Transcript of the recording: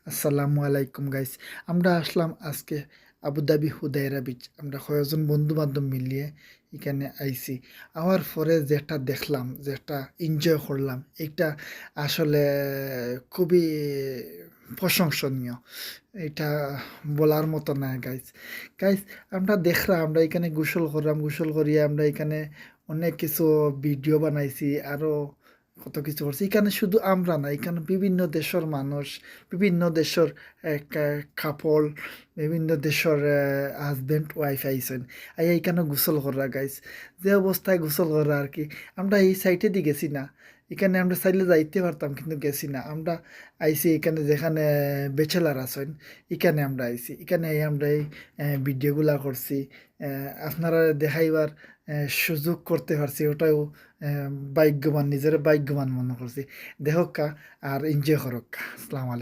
আসসালামু আলাইকুম গাইস। আমরা আসলাম আজকে আবুধাবি হুদায়রা বিচ। আমরা কয়েকজন বন্ধু বান্ধব মিলিয়ে এখানে আইছি। আওয়ার পরে যেটা দেখলাম, যেটা এনজয় করলাম, এটা আসলে খুবই প্রশংসনীয়। এটা বলার মতো না গাইস। গাইস, আমরা দেখলাম, আমরা এখানে গোসল করলাম, গোসল করিয়ে আমরা এখানে অনেক কিছু ভিডিও বানাইছি, আরো কত কিছু করছি। এখানে শুধু আমরা না, এখানে বিভিন্ন দেশের মানুষ, বিভিন্ন দেশের কাপল, বিভিন্ন দেশের হাজব্যান্ড ওয়াইফ আইসেন। এইখানে গোসল করা গাইস, যে অবস্থায় গোসল করা আর কি। আমরা এই সাইটে দিয়ে গেছি না, এখানে আমরা চাইলে যাইতে পারতাম কিন্তু গেছি না। আমরা আইসি এখানে যেখানে ব্যাচেলার আছেন, এখানে আমরা আইসি, এখানে আমরা এই ভিডিওগুলা করছি। আপনারা দেখাইবার সুযোগ করতে পারছি, ওটাও ভাগ্যবান, নিজের ভাগ্যবান মনে করছি। দেখক্কা আর এনজয় করক্কা। আসসালামু আলাইকুম।